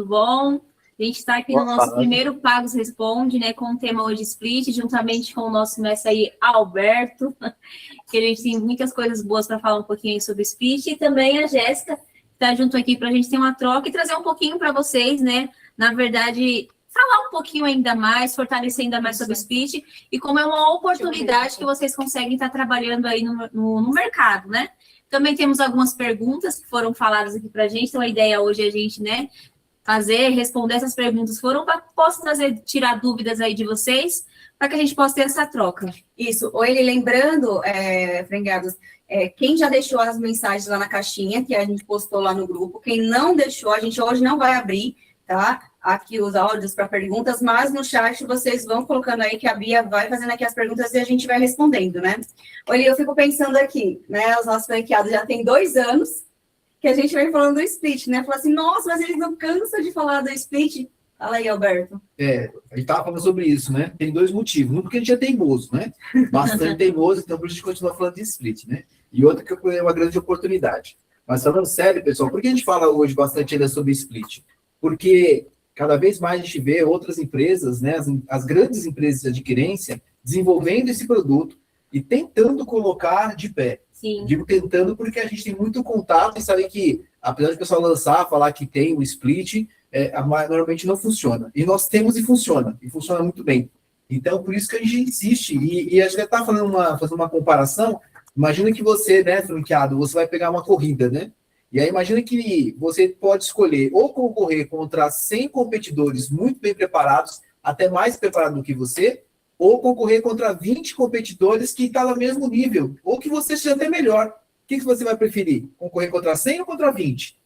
Tudo bom? A gente está aqui no nosso primeiro Pagos Responde, né, com o tema hoje Split, juntamente com o nosso mestre aí, Alberto, que a gente tem muitas coisas boas para falar um pouquinho aí sobre Split, e também a Jéssica, que está junto aqui para a gente ter uma troca e trazer um pouquinho para vocês, né, na verdade, falar um pouquinho ainda mais, fortalecer ainda mais sobre Split, e como é uma oportunidade que vocês conseguem estar trabalhando aí no mercado, né? Também temos algumas perguntas que foram faladas aqui para a gente, então a ideia hoje é a gente, né, responder essas perguntas foram para posso tirar dúvidas aí de vocês, para que a gente possa ter essa troca. Isso. Oi, lembrando, frangueados, quem já deixou as mensagens lá na caixinha, que a gente postou lá no grupo, quem não deixou, a gente hoje não vai abrir, tá? Aqui os áudios para perguntas, mas no chat vocês vão colocando aí que a Bia vai fazendo aqui as perguntas e a gente vai respondendo, né? Oi, eu fico pensando aqui, né? Os nossos franqueados já têm 2 anos que a gente vem falando do split, né? Fala assim, nossa, mas eles não cansam de falar do split. Fala aí, Alberto. A gente estava falando sobre isso, né? Tem 2 motivos. Um, porque a gente é teimoso, né? Bastante teimoso, então por isso a gente continua falando de split, né? E outro, que é uma grande oportunidade. Mas falando sério, pessoal, por que a gente fala hoje bastante ainda sobre split? Porque cada vez mais a gente vê outras empresas, né? As grandes empresas de adquirência desenvolvendo esse produto e tentando colocar de pé. Sim. Digo tentando porque a gente tem muito contato e sabe que, apesar de o pessoal falar que tem o split, normalmente não funciona. E nós temos e funciona muito bem. Então, por isso que a gente insiste. E a gente está fazendo uma comparação. Imagina que você, né, franqueado, você vai pegar uma corrida, né? E aí imagina que você pode escolher ou concorrer contra 100 competidores muito bem preparados, até mais preparados do que você, ou concorrer contra 20 competidores que estão no mesmo nível, ou que você seja até melhor. O que você vai preferir? Concorrer contra 100 ou contra 20?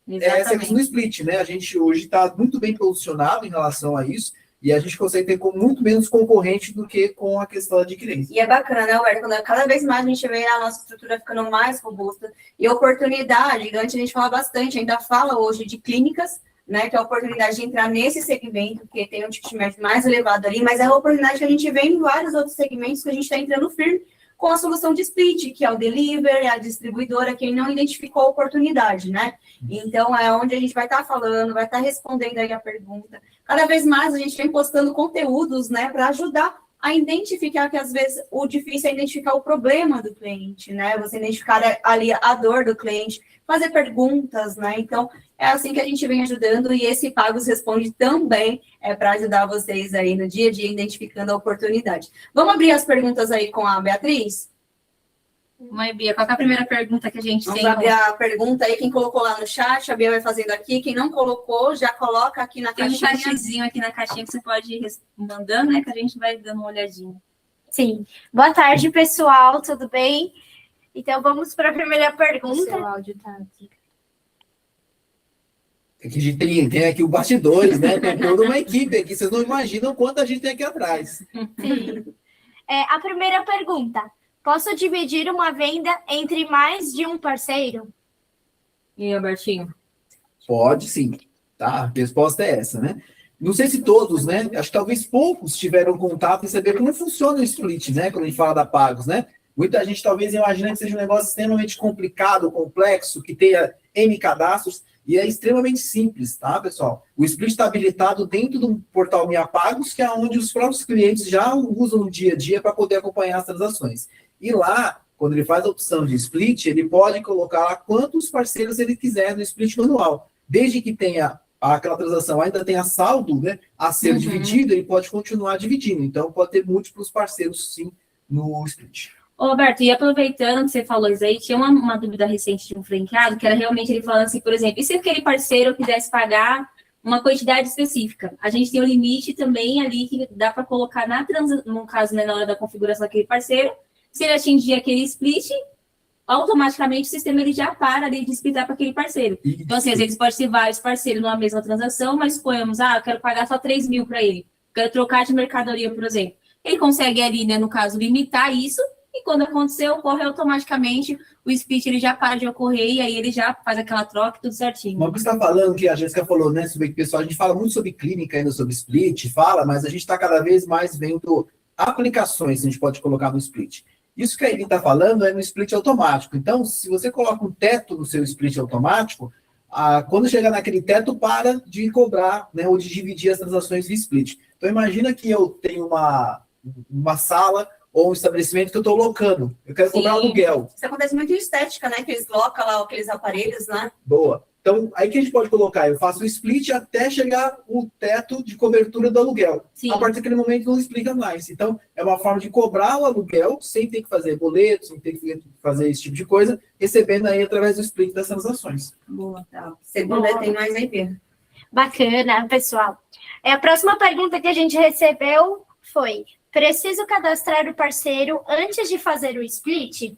Exatamente. Essa é a questão do split, né? A gente hoje está muito bem posicionado em relação a isso, e a gente consegue ter com muito menos concorrente do que com a questão da adquirência. E é bacana, né, Alberto? Quando cada vez mais a gente vê a nossa estrutura ficando mais robusta, e oportunidade, antes a gente fala bastante, ainda fala hoje de clínicas, né, que é a oportunidade de entrar nesse segmento, porque tem um ticket médio mais elevado ali, mas é a oportunidade que a gente vê em vários outros segmentos que a gente está entrando firme com a solução de split, que é o delivery, a distribuidora, quem não identificou a oportunidade, né? Então, é onde a gente vai estar falando, vai estar respondendo aí a pergunta. Cada vez mais a gente vem postando conteúdos, né, para ajudar a identificar, que às vezes o difícil é identificar o problema do cliente, né? Você identificar ali a dor do cliente, fazer perguntas, né? Então, é assim que a gente vem ajudando, e esse Pagos Responde também para ajudar vocês aí no dia a dia, identificando a oportunidade. Vamos abrir as perguntas aí com a Beatriz? Mãe Bia, qual é a primeira pergunta que a gente Vamos tem? abrir a pergunta aí, quem colocou lá no chat, a Bia vai fazendo aqui, quem não colocou, já coloca aqui na Tem um caixinha. chatzinho aqui na caixinha que você pode ir mandando, né, que a gente vai dando uma olhadinha. Sim. Boa tarde, pessoal, tudo bem? Então, vamos para a primeira pergunta. Seu áudio tá aqui. A gente tem aqui o bastidores, né? Tem toda uma equipe aqui. Vocês não imaginam quanto a gente tem aqui atrás. Sim. A primeira pergunta. Posso dividir uma venda entre mais de um parceiro? E aí, Albertinho? Pode sim, tá? A resposta é essa, né? Não sei se todos, né? Acho que talvez poucos tiveram contato em saber como funciona o split, né? Quando a gente fala da Pagos, né? Muita gente talvez imagina que seja um negócio extremamente complicado, complexo, que tenha N cadastros, e é extremamente simples, tá, pessoal? O split está habilitado dentro do portal Minha Pagos, que é onde os próprios clientes já usam no dia a dia para poder acompanhar as transações. E lá, quando ele faz a opção de split, ele pode colocar lá quantos parceiros ele quiser no split manual. Desde que tenha aquela transação ainda tenha saldo, né, a ser dividido, ele pode continuar dividindo. Então, pode ter múltiplos parceiros, sim, no split. Ô, Roberto, e aproveitando que você falou isso aí, tinha uma dúvida recente de um franqueado, que era realmente ele falando assim, por exemplo, e se aquele parceiro quisesse pagar uma quantidade específica? A gente tem um limite também ali que dá para colocar no caso, né, na hora da configuração daquele parceiro. Se ele atingir aquele split, automaticamente o sistema ele já para ali de splitar para aquele parceiro. Então, assim, às vezes pode ser vários parceiros numa mesma transação, mas suponhamos, eu quero pagar só 3 mil para ele, quero trocar de mercadoria, por exemplo. Ele consegue ali, né, no caso, limitar isso, e quando acontecer, ocorre automaticamente, o split ele já para de ocorrer, e aí ele já faz aquela troca, tudo certinho. Mas você está falando, que a Jéssica falou, né, sobre que, pessoal, a gente fala muito sobre clínica ainda, sobre split, mas a gente está cada vez mais vendo aplicações que a gente pode colocar no split. Isso que a Eli está falando é no split automático. Então, se você coloca um teto no seu split automático, quando chegar naquele teto, para de cobrar, né, ou de dividir as transações via split. Então, imagina que eu tenho uma sala ou um estabelecimento que eu estou locando. Eu quero cobrar aluguel. Isso acontece muito em estética, né? Que eles locam lá aqueles aparelhos, né? Boa. Então, aí que a gente pode colocar? Eu faço o split até chegar o teto de cobertura do aluguel. Sim. A partir daquele momento não explica mais. Então, é uma forma de cobrar o aluguel sem ter que fazer boletos, sem ter que fazer esse tipo de coisa, recebendo aí através do split das transações. Boa. Tá. Segunda tem mais IP. Bacana, pessoal. A próxima pergunta que a gente recebeu foi: preciso cadastrar o parceiro antes de fazer o split?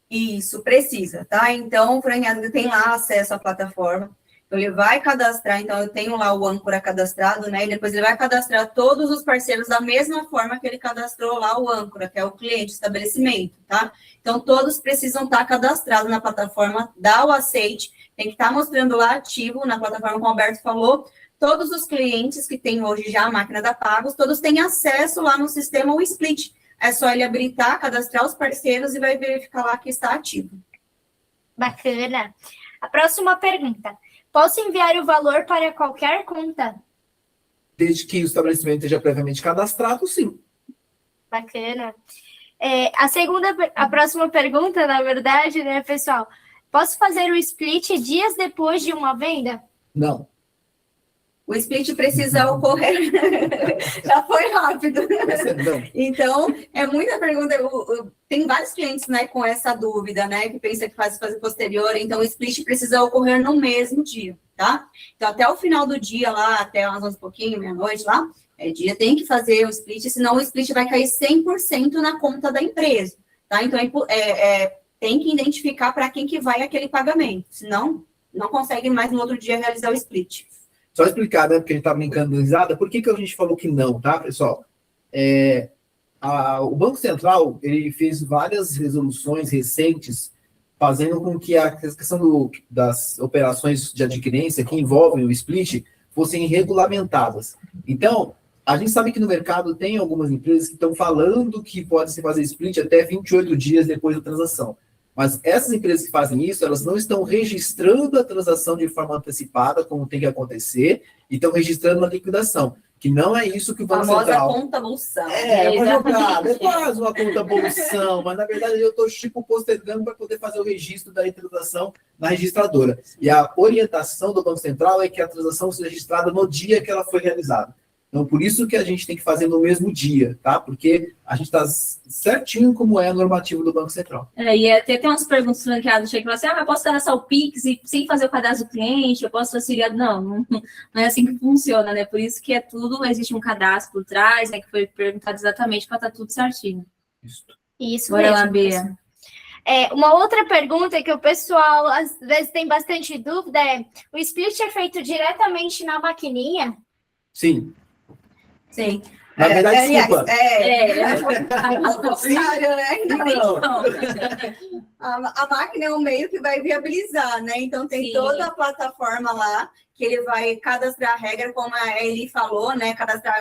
Isso, precisa, tá? Então, o franqueado tem lá acesso à plataforma, então ele vai cadastrar, então eu tenho lá o âncora cadastrado, né? E depois ele vai cadastrar todos os parceiros da mesma forma que ele cadastrou lá o âncora, que é o cliente, estabelecimento, tá? Então, todos precisam estar cadastrados na plataforma, dá o aceite, tem que estar mostrando lá ativo na plataforma, como o Alberto falou. Todos os clientes que têm hoje já a máquina da Pagos, todos têm acesso lá no sistema o split. É só ele habilitar, cadastrar os parceiros e vai verificar lá que está ativo. Bacana. A próxima pergunta: posso enviar o valor para qualquer conta? Desde que o estabelecimento esteja previamente cadastrado, sim. Bacana. A próxima pergunta, na verdade, né, pessoal? Posso fazer o split dias depois de uma venda? Não. O split precisa ocorrer. Já foi rápido. Não. Então, é muita pergunta. Tem vários clientes, né, com essa dúvida, né, que pensa que faz fazer posterior. Então, o split precisa ocorrer no mesmo dia, tá? Então, até o final do dia lá, até umas 11 e pouquinho, meia-noite lá, dia tem que fazer o split, senão o split vai cair 100% na conta da empresa, tá? Então, tem que identificar para quem que vai aquele pagamento, senão não consegue mais no outro dia realizar o split. Só explicar, né, porque a gente tá brincando de risada, por que a gente falou que não, tá, pessoal? O Banco Central, ele fez várias resoluções recentes, fazendo com que a questão das operações de adquirência que envolvem o split fossem regulamentadas. Então, a gente sabe que no mercado tem algumas empresas que estão falando que pode-se fazer split até 28 dias depois da transação. Mas essas empresas que fazem isso, elas não estão registrando a transação de forma antecipada, como tem que acontecer, e estão registrando a liquidação, que não é isso que o Banco Central... A famosa conta bolsão. É uma jogada, é quase uma conta bolsão, mas na verdade eu estou postergando para poder fazer o registro da transação na registradora. E a orientação do Banco Central é que a transação seja registrada no dia que ela foi realizada. Então, por isso que a gente tem que fazer no mesmo dia, tá? Porque a gente está certinho como é a normativa do Banco Central. E até tem umas perguntas franqueadas, chega e fala assim, eu posso cadastrar o Pix e sem fazer o cadastro do cliente, eu posso auxiliar. Não é assim que funciona, né? Por isso que existe um cadastro por trás, né? Que foi perguntado exatamente para estar tudo certinho. Isso Bora mesmo. lá, Bia. Uma outra pergunta que o pessoal às vezes tem bastante dúvida é: o split é feito diretamente na maquininha? Sim. Sim. Na verdade, desculpa. A máquina é um meio que vai viabilizar, né? Então, tem toda a plataforma lá que ele vai cadastrar a regra, como a Eli falou, né?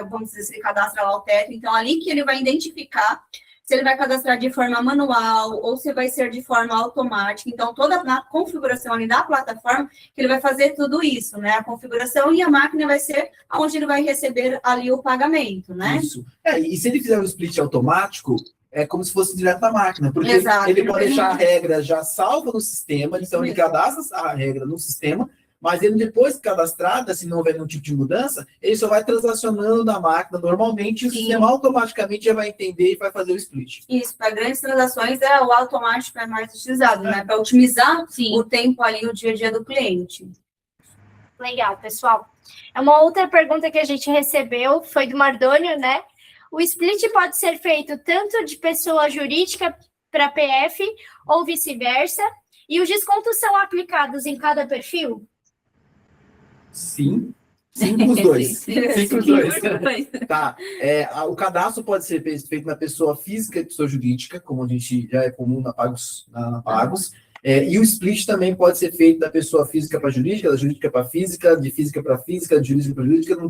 Vamos dizer, se ele cadastra lá o teto. Então, ali que ele vai identificar se ele vai cadastrar de forma manual ou se vai ser de forma automática. Então, toda a configuração ali da plataforma, que ele vai fazer tudo isso, né? A configuração e a máquina vai ser onde ele vai receber ali o pagamento, né? Isso. E se ele fizer um split automático, é como se fosse direto da máquina, porque Exato. Ele pode deixar a regra já salva no sistema, então ele cadastra a regra no sistema, mas ele depois de cadastrada, se não houver nenhum tipo de mudança, ele só vai transacionando na máquina normalmente, e o sistema automaticamente já vai entender e vai fazer o split. Isso, para grandes transações, o automático é mais utilizado, né? Para otimizar o tempo ali, o dia a dia do cliente. Legal, pessoal. Uma outra pergunta que a gente recebeu foi do Mardônio, né? O split pode ser feito tanto de pessoa jurídica para PF ou vice-versa? E os descontos são aplicados em cada perfil? Sim com os dois. Sim com os dois. Tá. O cadastro pode ser feito na pessoa física e pessoa jurídica, como a gente já é comum na Pagos. E o split também pode ser feito da pessoa física para jurídica, da jurídica para física, de física para física, de jurídica para jurídica, não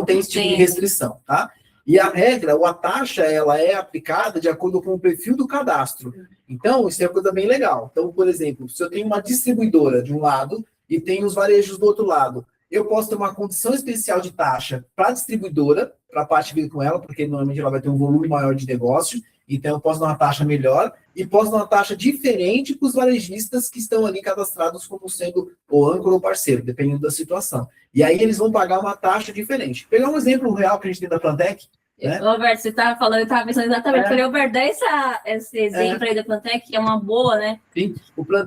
tem esse tipo de restrição, tá? E a regra, ou a taxa, ela é aplicada de acordo com o perfil do cadastro. Então, isso é uma coisa bem legal. Então, por exemplo, se eu tenho uma distribuidora de um lado e tem os varejos do outro lado. Eu posso ter uma condição especial de taxa para a distribuidora, para a parte vir com ela, porque normalmente ela vai ter um volume maior de negócio, então eu posso dar uma taxa melhor, e posso dar uma taxa diferente para os varejistas que estão ali cadastrados como sendo o âncora ou parceiro, dependendo da situação. E aí eles vão pagar uma taxa diferente. Pegar um exemplo real que a gente tem da Plantec, né? Roberto, você estava falando, eu estava pensando exatamente. Falei, Roberto, dá esse exemplo aí da Plantec, que é uma boa, né? Sim,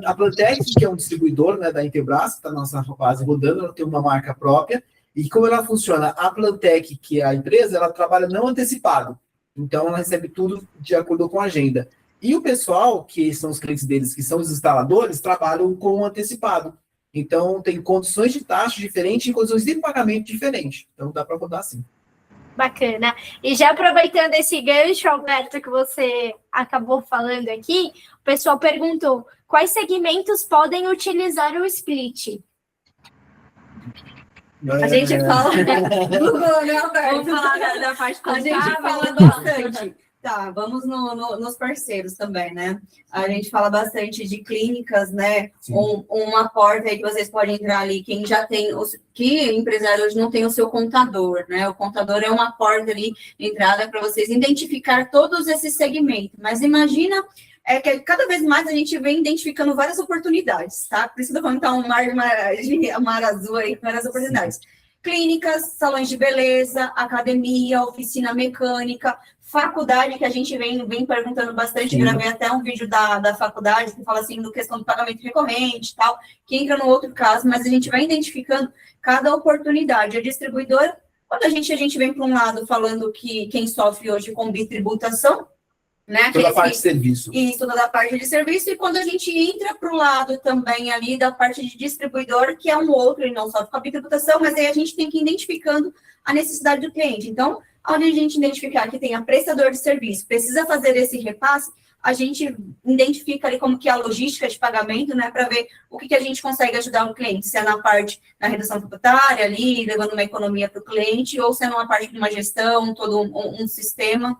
a Plantec, que é um distribuidor, né, da Intelbras, que está na nossa base rodando, ela tem uma marca própria, e como ela funciona? A Plantec, que é a empresa, ela trabalha não antecipado, então ela recebe tudo de acordo com a agenda. E o pessoal, que são os clientes deles, que são os instaladores, trabalham com antecipado. Então, tem condições de taxa diferentes e condições de pagamento diferentes. Então, dá para rodar assim. Bacana. E já aproveitando esse gancho, Alberto, que você acabou falando aqui, o pessoal perguntou quais segmentos podem utilizar o split? A gente fala Google, né, Alberto? Vamos falar da parte A gente contábil. fala bastante. Tá, vamos nos parceiros também, né? A gente fala bastante de clínicas, né? Uma porta aí que vocês podem entrar ali, quem já tem, que empresário hoje não tem o seu contador, né? O contador é uma porta ali, entrada para vocês identificar todos esses segmentos. Mas imagina que cada vez mais a gente vem identificando várias oportunidades, tá? Por isso que eu tô falando que tá um mar azul aí, várias oportunidades. Clínicas, salões de beleza, academia, oficina mecânica, faculdade, que a gente vem perguntando bastante, gravei até um vídeo da faculdade, que fala assim, do questão do pagamento recorrente e tal, que entra no outro caso, mas a gente vai identificando cada oportunidade. A distribuidora, quando a gente vem para um lado falando que quem sofre hoje com bitributação, né? Toda a parte de serviço. Isso, toda a parte de serviço, e quando a gente entra para o lado também ali da parte de distribuidor, que é um outro, e não só com a bitributação, mas aí a gente tem que ir identificando a necessidade do cliente. Então, onde a gente identificar que tem a prestador de serviço, precisa fazer esse repasse, a gente identifica ali como que é a logística de pagamento, né, para ver o que a gente consegue ajudar o cliente, se é na parte da redução tributária ali, levando uma economia para o cliente, ou se é numa parte de uma gestão, todo um sistema.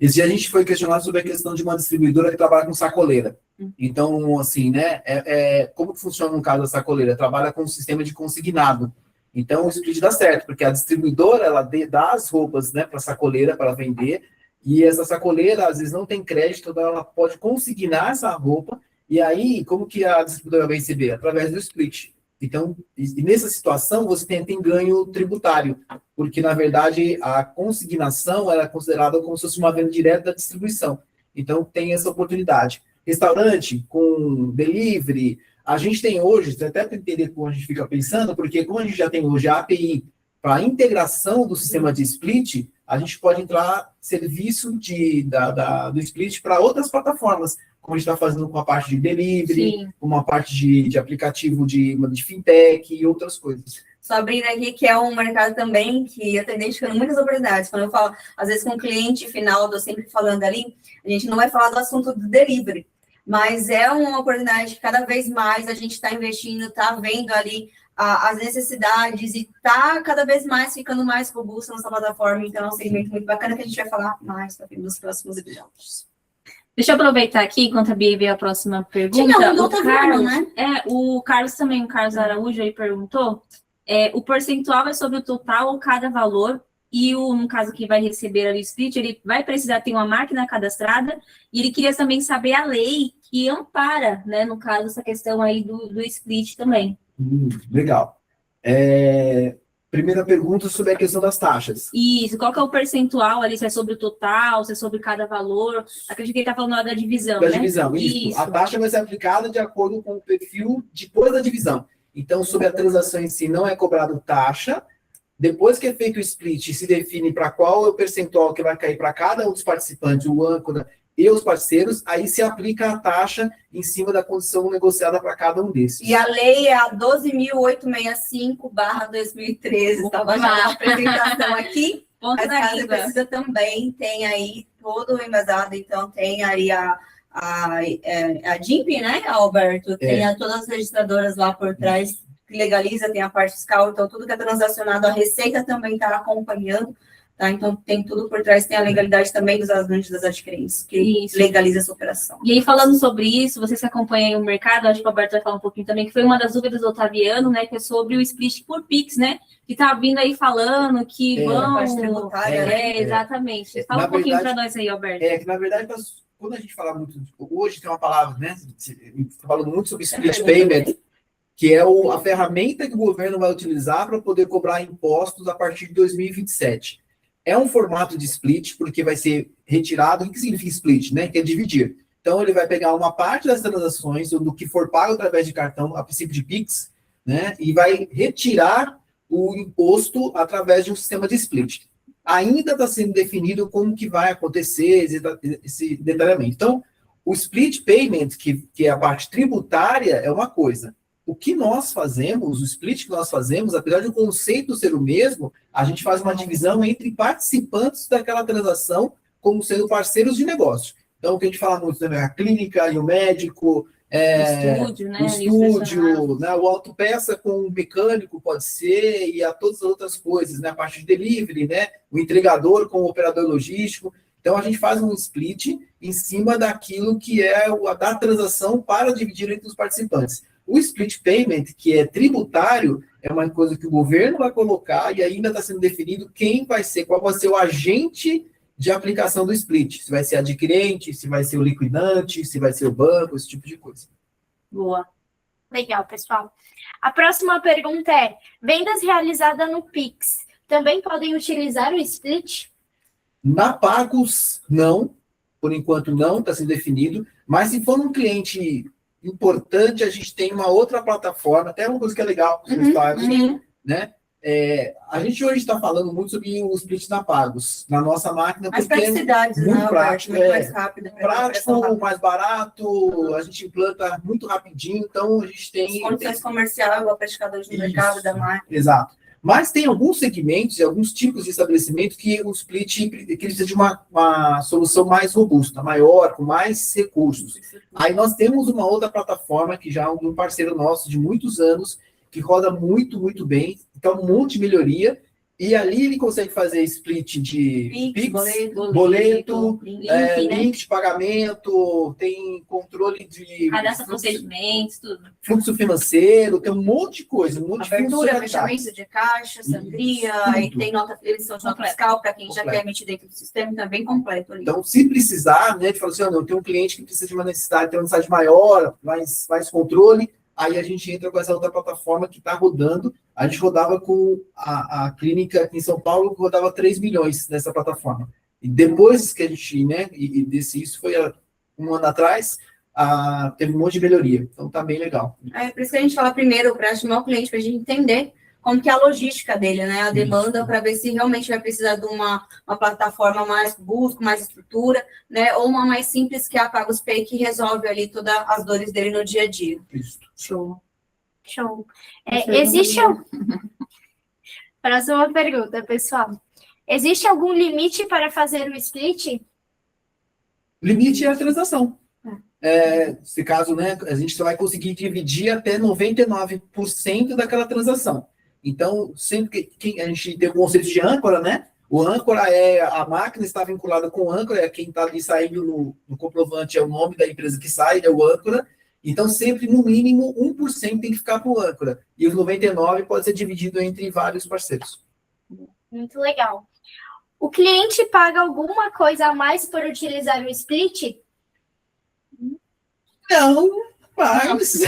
Esse dia a gente foi questionado sobre a questão de uma distribuidora que trabalha com sacoleira. Então, assim, né, como que funciona no caso da sacoleira? Trabalha com um sistema de consignado. Então, o split dá certo, porque a distribuidora, ela dá as roupas, né, para a sacoleira, para vender, e essa sacoleira, às vezes, não tem crédito, então ela pode consignar essa roupa, e aí, como que a distribuidora vai receber? Através do split. Então, e nessa situação, você tem ganho tributário, porque, na verdade, a consignação era considerada como se fosse uma venda direta da distribuição. Então, tem essa oportunidade. Restaurante com delivery, a gente tem hoje, até para entender como a gente fica pensando, porque como a gente já tem hoje a API para a integração do sistema de split, a gente pode entrar serviço do split para outras plataformas, como a gente está fazendo com a parte de delivery, com uma parte de aplicativo de fintech e outras coisas. Só abrindo aqui, que é um mercado também que eu estou identificando muitas oportunidades. Quando eu falo, às vezes, com o cliente final, eu estou sempre falando ali, a gente não vai falar do assunto do delivery, mas é uma oportunidade que cada vez mais a gente está investindo, está vendo ali as necessidades e está cada vez mais ficando mais robusto nessa plataforma. Então, é um segmento muito bacana que a gente vai falar mais nos próximos episódios. Deixa eu aproveitar aqui, enquanto a Bia vê a próxima pergunta. O Carlos também, o Carlos Araújo, aí perguntou, o percentual é sobre o total ou cada valor, e no caso que vai receber ali o split, ele vai precisar ter uma máquina cadastrada, e ele queria também saber a lei que ampara, né, no caso, essa questão aí do split também. Legal. Primeira pergunta sobre a questão das taxas. Isso, qual que é o percentual ali, se é sobre o total, se é sobre cada valor? Acredito que ele está falando da divisão, né? Da divisão, isso. A taxa vai ser aplicada de acordo com o perfil depois da divisão. Então, sobre a transação em si, não é cobrado taxa. Depois que é feito o split, se define para qual é o percentual que vai cair para cada um dos participantes, o âncora e os parceiros, aí se aplica a taxa em cima da condição negociada para cada um desses. E a lei é a 12.865/2013, estava já na apresentação aqui, mas caso precisa também, tem aí todo o embasado, então tem aí a DIMP, né, Alberto? Tem todas as registradoras lá por trás, que legaliza, tem a parte fiscal, então tudo que é transacionado, a Receita também está acompanhando, tá? Então, tem tudo por trás, tem a legalidade também dos ajudantes das adquirentes, que Isso. legaliza essa operação. E aí, falando sobre isso, vocês que acompanham aí o mercado, acho que o Alberto vai falar um pouquinho também, que foi uma das dúvidas do Otaviano, né, que é sobre o split por Pix, né, que tá vindo aí falando que vão... parte tributária, né? Exatamente. Fala Na um pouquinho verdade, para nós aí, Alberto. que na verdade, quando a gente fala muito, hoje tem uma palavra, né, falando muito sobre split payment, que é a ferramenta que o governo vai utilizar para poder cobrar impostos a partir de 2027. É um formato de split, porque vai ser retirado. O que significa split? Né? Que é dividir. Então, ele vai pegar uma parte das transações, do que for pago através de cartão, a princípio de Pix, né? E vai retirar o imposto através de um sistema de split. Ainda está sendo definido como que vai acontecer esse detalhamento. Então, o split payment, que é a parte tributária, é uma coisa. O que nós fazemos, o split que nós fazemos, apesar de o conceito ser o mesmo, a gente faz uma divisão entre participantes daquela transação como sendo parceiros de negócio. Então, o que a gente fala muito também, a clínica e o médico, O estúdio, né, o autopeça com o mecânico pode ser, e a todas as outras coisas, né, a parte de delivery, né, o entregador com o operador logístico. Então, a gente faz um split em cima daquilo que é da transação para dividir entre os participantes. O split payment, que é tributário, é uma coisa que o governo vai colocar e ainda está sendo definido quem vai ser, qual vai ser o agente de aplicação do split. Se vai ser adquirente, se vai ser o liquidante, se vai ser o banco, esse tipo de coisa. Boa. Legal, pessoal. A próxima pergunta é: vendas realizadas no Pix também podem utilizar o split? Na Pagos, não. Por enquanto, não, está sendo definido. Mas se for um cliente importante, a gente tem uma outra plataforma, até uma coisa que é legal para os Pagos, né? A gente hoje está falando muito sobre o split na Pagos, na nossa máquina, Mais porque praticidades, muito né, prático, muito mais rápido. prático, mais barato, a gente implanta muito rapidinho, então a gente tem... Condições comerciais, o praticador de mercado da máquina. Exato. Mas tem alguns segmentos e alguns tipos de estabelecimento que o split que precisa de uma solução mais robusta, maior, com mais recursos. Aí nós temos uma outra plataforma que já é um parceiro nosso de muitos anos, que roda muito, muito bem, então um monte de melhoria, e ali ele consegue fazer split de Pix, boleto, link de pagamento, tem controle de cadastro procedimentos, tudo. Fluxo financeiro, tem um monte de coisa, um monte de Abertura, funcionalidade. fechamento de caixa, sangria, aí tem emissão de nota fiscal para quem já quer emitir dentro do sistema, então é bem completo ali. Então, se precisar, né, de falar assim, eu tenho um cliente que precisa de uma necessidade, tem uma necessidade maior, mais controle, aí a gente entra com essa outra plataforma que está rodando. A gente rodava com a clínica aqui em São Paulo, que rodava 3 milhões nessa plataforma. E depois que a gente, né, isso foi um ano atrás, teve um monte de melhoria. Então, tá bem legal. Por isso que a gente fala primeiro para estimar o cliente, para a gente entender como que é a logística dele, né? A demanda, para ver se realmente vai precisar de uma plataforma mais robusta, mais estrutura, né? Ou uma mais simples, que é a PagosPay, que resolve ali todas as dores dele no dia a dia. Isso. Show. Existe Próxima pergunta, pessoal. Existe algum limite para fazer o split? Limite é a transação. Se caso, né, a gente só vai conseguir dividir até 99% daquela transação. Então, sempre que a gente tem o conceito de âncora, né? O âncora a máquina está vinculada com o âncora, quem está ali saindo no comprovante é o nome da empresa que sai, é o âncora. Então, sempre, no mínimo, 1% tem que ficar para o âncora. E os 99% pode ser dividido entre vários parceiros. Muito legal. O cliente paga alguma coisa a mais por utilizar o split? Não, mas...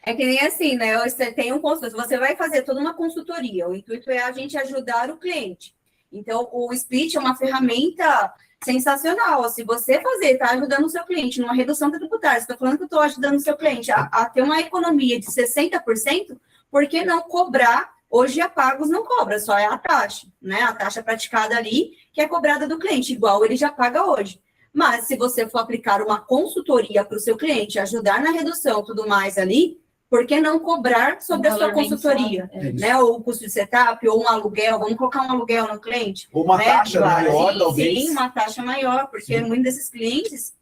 É que nem assim, né? Você tem um consultor, você vai fazer toda uma consultoria. O intuito é a gente ajudar o cliente. Então, o split é uma ferramenta sensacional. Se você está ajudando o seu cliente numa redução tributária, você está falando que eu estou ajudando o seu cliente a ter uma economia de 60%, por que não cobrar? Hoje a Pagos não cobra, só é a taxa, né? A taxa praticada ali, que é cobrada do cliente, igual ele já paga hoje. Mas se você for aplicar uma consultoria para o seu cliente, ajudar na redução e tudo mais ali, por que não cobrar sobre a sua consultoria? Né? Ou o custo de setup, ou um aluguel, vamos colocar um aluguel no cliente. Ou uma taxa maior, talvez. Sim, uma taxa maior, porque muitos desses clientes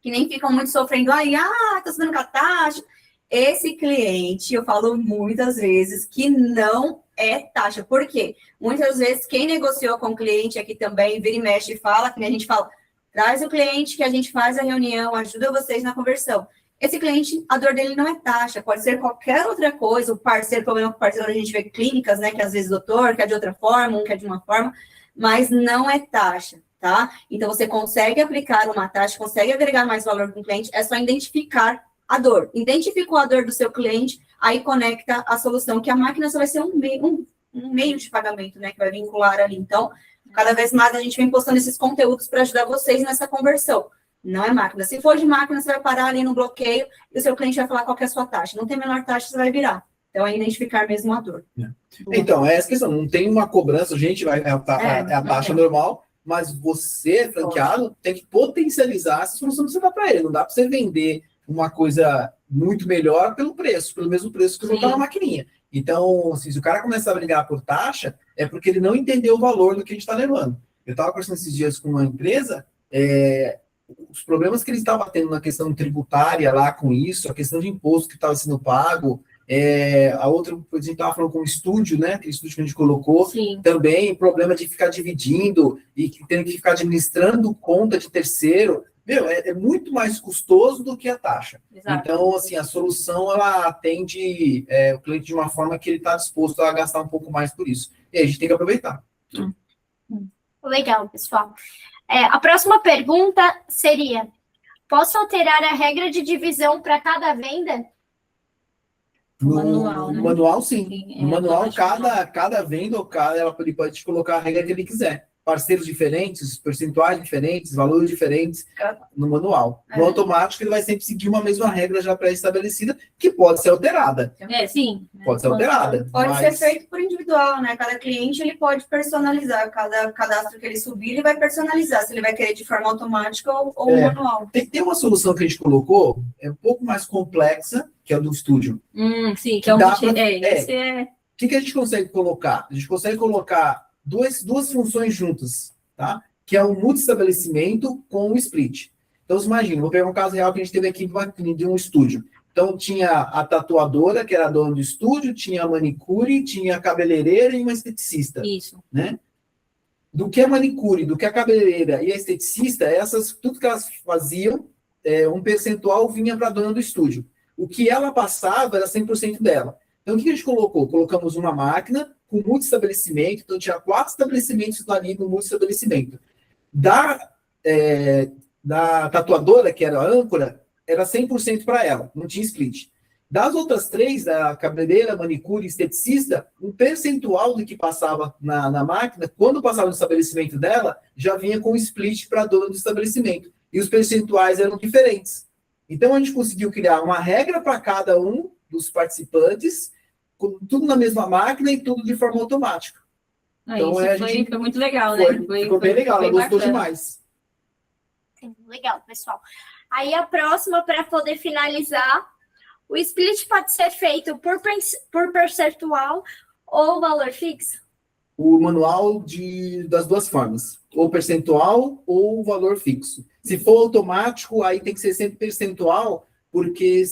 que nem ficam muito sofrendo, tá subindo com a taxa. Esse cliente, eu falo muitas vezes, que não é taxa. Por quê? Muitas vezes, quem negociou com o cliente aqui também, vira e mexe e fala, que a gente fala, traz o cliente que a gente faz a reunião, ajuda vocês na conversão. Esse cliente, a dor dele não é taxa, pode ser qualquer outra coisa, o parceiro, problema com o parceiro, a gente vê clínicas, né, que às vezes o doutor quer de outra forma, um quer de uma forma, mas não é taxa, tá? Então, você consegue aplicar uma taxa, consegue agregar mais valor para o cliente, é só identificar a dor. Identificou a dor do seu cliente, aí conecta a solução, que a máquina só vai ser um meio de pagamento, né, que vai vincular ali. Então, cada vez mais a gente vem postando esses conteúdos para ajudar vocês nessa conversão. Não é máquina. Se for de máquina, você vai parar ali no bloqueio e o seu cliente vai falar qual que é a sua taxa. Não tem menor taxa, você vai virar. Então, é identificar mesmo a dor. Então, é essa questão. Não tem uma cobrança, a gente vai, é a taxa normal, mas você, franqueado, tem que potencializar essa solução que você dá para ele. Não dá para você vender uma coisa muito melhor pelo mesmo preço que você está na maquininha. Então, assim, se o cara começar a brigar por taxa, é porque ele não entendeu o valor do que a gente está levando. Eu estava conversando esses dias com uma empresa, os problemas que eles estavam tendo na questão tributária lá com isso, a questão de imposto que estava sendo pago, a outra, a gente estava falando com o estúdio, né? Aquele estúdio que a gente colocou, Sim. Também problema de ficar dividindo e tendo que ficar administrando conta de terceiro. Meu, é muito mais custoso do que a taxa. Exato. Então, assim, a solução, ela atende o cliente de uma forma que ele está disposto a gastar um pouco mais por isso. E aí a gente tem que aproveitar. Legal, pessoal. A próxima pergunta seria, posso alterar a regra de divisão para cada venda? No Manual, né? manual, sim. Sim, No manual, automático. cada venda, ele pode te colocar a regra que ele quiser. Parceiros diferentes, percentuais diferentes, valores diferentes no manual. No automático, ele vai sempre seguir uma mesma regra já pré-estabelecida, que pode ser alterada. Sim. Pode ser alterada. Pode ser feito por individual, né? Cada cliente, ele pode personalizar. Cada cadastro que ele subir, ele vai personalizar. Se ele vai querer de forma automática ou manual. Tem uma solução que a gente colocou, um pouco mais complexa, que é a do estúdio. Sim, que é um Dá multi... pra- esse O que a gente consegue colocar? A gente consegue colocar duas funções juntas, tá? Que é o multi-estabelecimento com o split. Então, você imagina, vou pegar um caso real que a gente teve aqui de um estúdio. Então, tinha a tatuadora, que era a dona do estúdio, tinha a manicure, tinha a cabeleireira e uma esteticista. Isso. Né? Do que a manicure, do que a cabeleireira e a esteticista, tudo que elas faziam, um percentual vinha para a dona do estúdio. O que ela passava era 100% dela. Então, o que a gente colocou? Colocamos uma máquina com multi-estabelecimento, então tinha 4 estabelecimentos ali no multi-estabelecimento. Da tatuadora, que era a âncora, era 100% para ela, não tinha split. Das outras 3, da cabeleireira, manicure e esteticista, um percentual do que passava na máquina, quando passava no estabelecimento dela, já vinha com split para a dona do estabelecimento. E os percentuais eram diferentes. Então, a gente conseguiu criar uma regra para cada um dos participantes, com tudo na mesma máquina e tudo de forma automática. Então, Isso foi muito legal, né? Ficou bem legal, ela gostou bacana. demais. Sim, legal, pessoal. Aí a próxima, para poder finalizar, o split pode ser feito por percentual ou valor fixo? O manual das duas formas, ou percentual ou valor fixo. Se for automático, aí tem que ser sempre percentual, porque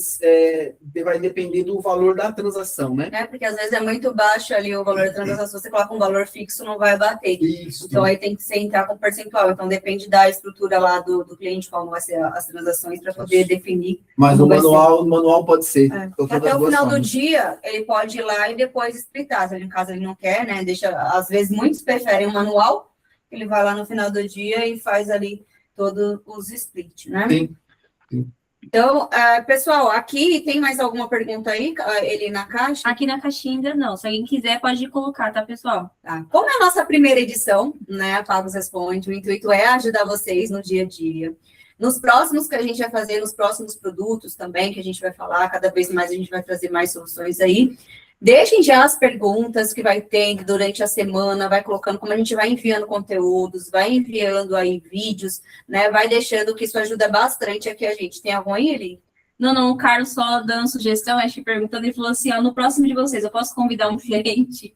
vai depender do valor da transação, né? Porque às vezes é muito baixo ali o valor da transação, se você coloca um valor fixo, não vai bater. Isso. Então, aí tem que ser entrar com percentual. Então, depende da estrutura lá do cliente, como vai ser as transações, para poder definir. Mas como o vai ser. manual pode ser. Que até o final do dia, ele pode ir lá e depois splitar. Se ele, caso ele não quer, né? Às vezes, muitos preferem o manual, ele vai lá no final do dia e faz ali todos os split, né? Sim. Então, pessoal, aqui tem mais alguma pergunta aí, ele na caixa? Aqui na caixinha ainda não. Se alguém quiser, pode colocar, tá, pessoal? Tá. Como é a nossa primeira edição, né, a Pagos Responde, o intuito é ajudar vocês no dia a dia. Nos próximos que a gente vai fazer, nos próximos produtos também, que a gente vai falar, cada vez mais a gente vai trazer mais soluções aí. Deixem já as perguntas que vai ter durante a semana, vai colocando, como a gente vai enviando conteúdos, vai enviando aí vídeos, né? Vai deixando que isso ajuda bastante aqui a gente. Tem algum aí, Eli? Não, o Carlos só dando sugestão, acho que perguntando, ele falou assim, no próximo de vocês, eu posso convidar um cliente?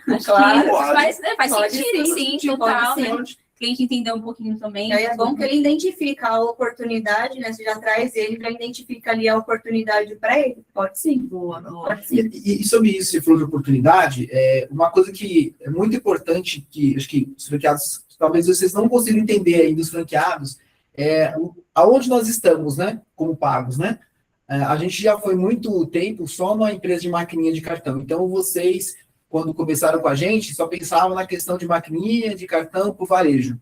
Acho Claro, que faz pode sentido, sim, total, pode né? sim. cliente entender um pouquinho também. E aí é bom que ele identifica a oportunidade, né? Você já traz ele, já identifica ali a oportunidade para ele. Pode sim. Boa, boa. Pode sim. E sobre isso, você falou de oportunidade, uma coisa que é muito importante, que acho que os franqueados, talvez vocês não consigam entender ainda, os franqueados, aonde nós estamos, né, como pagos, né? A gente já foi muito tempo só numa empresa de maquininha de cartão. Então, vocês, quando começaram com a gente, só pensavam na questão de maquininha de cartão para o varejo.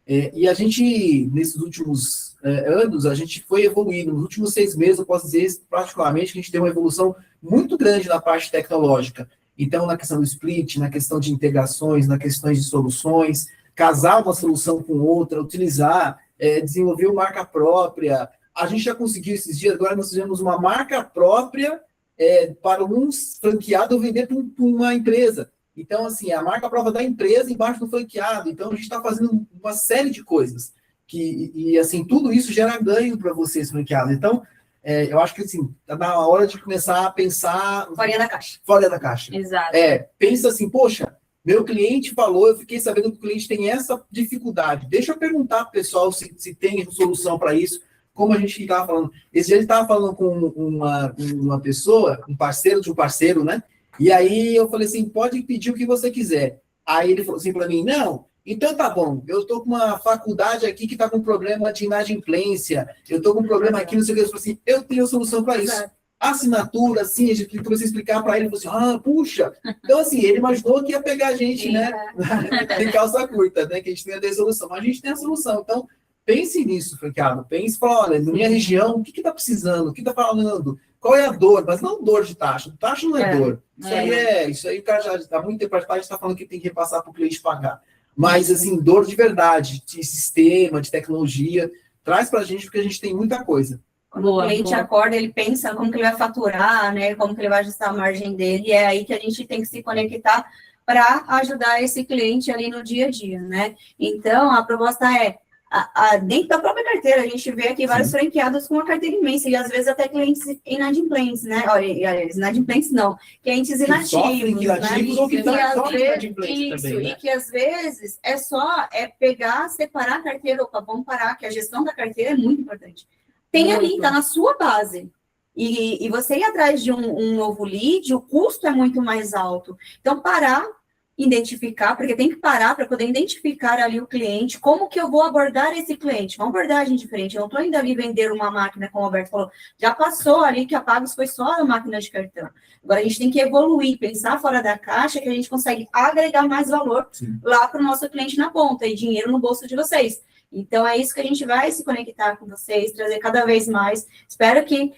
E a gente, nesses últimos anos, a gente foi evoluindo. Nos últimos 6 meses, eu posso dizer, particularmente, que a gente tem uma evolução muito grande na parte tecnológica. Então, na questão do split, na questão de integrações, na questões de soluções, casar uma solução com outra, utilizar, desenvolver uma marca própria. A gente já conseguiu esses dias, agora nós fizemos uma marca própria para um franqueado vender para uma empresa. Então, assim, a marca própria da empresa embaixo do franqueado. Então, a gente está fazendo uma série de coisas. Assim, tudo isso gera ganho para vocês, franqueados. Então, eu acho que, assim, está na hora de começar a pensar... Fora da caixa. Fora da caixa. Exato. Pensa assim, poxa, meu cliente falou, eu fiquei sabendo que o cliente tem essa dificuldade. Deixa eu perguntar para o pessoal se tem solução para isso. Como a gente estava falando. Esse dia ele estava falando com uma pessoa, um parceiro de um parceiro, né? E aí eu falei assim, pode pedir o que você quiser. Aí ele falou assim para mim, não, então tá bom, eu estou com uma faculdade aqui que está com problema de inadimplência, eu estou com um problema aqui, não sei o que. Eu falei assim, eu tenho solução para isso. Assinatura, assim, a gente comecei a explicar para ele, ele falou assim, puxa. Então, assim, ele imaginou que ia pegar a gente, né? De calça curta, né? Que a gente não ia ter solução. Mas a gente tem a solução. Então, pense nisso, franqueado. Pense, fala, olha, na minha região, o que está precisando? O que está falando? Qual é a dor? Mas não dor de taxa. Taxa não é dor. Isso aí o cara já há muito tempo atrás está falando que tem que repassar para o cliente pagar. Mas, assim, dor de verdade, de sistema, de tecnologia, traz para a gente, porque a gente tem muita coisa. Quando o cliente acorda, ele pensa como que ele vai faturar, né? Como que ele vai ajustar a margem dele. E é aí que a gente tem que se conectar para ajudar esse cliente ali no dia a dia, né? Então, a proposta dentro da própria carteira, a gente vê aqui vários franqueados com uma carteira imensa, e às vezes até clientes inadimplentes, né? Olha, inadimplentes não, clientes inativos, né? Ou que E que às vezes pegar, separar a carteira, vamos parar, que a gestão da carteira é muito importante. Tem ali, está na sua base. E você ir atrás de um novo lead, o custo é muito mais alto. Então, identificar, porque tem que parar para poder identificar ali o cliente, como que eu vou abordar esse cliente, uma abordagem diferente. Eu não estou indo ali vender uma máquina, como o Alberto falou, já passou ali que a Pagos foi só a máquina de cartão. Agora a gente tem que evoluir, pensar fora da caixa, que a gente consegue agregar mais valor lá para o nosso cliente na ponta, e dinheiro no bolso de vocês. Então, é isso que a gente vai se conectar com vocês, trazer cada vez mais. Espero que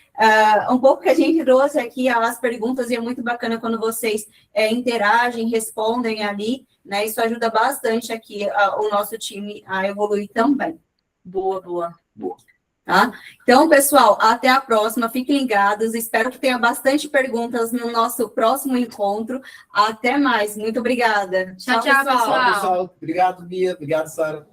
um pouco que a gente trouxe aqui, as perguntas, e é muito bacana quando vocês interagem, respondem ali, né? Isso ajuda bastante aqui o nosso time a evoluir também. Boa. Tá? Então, pessoal, até a próxima. Fiquem ligados. Espero que tenha bastante perguntas no nosso próximo encontro. Até mais. Muito obrigada. Tchau, pessoal. Tchau, pessoal. Obrigado, Bia. Obrigado, Sara.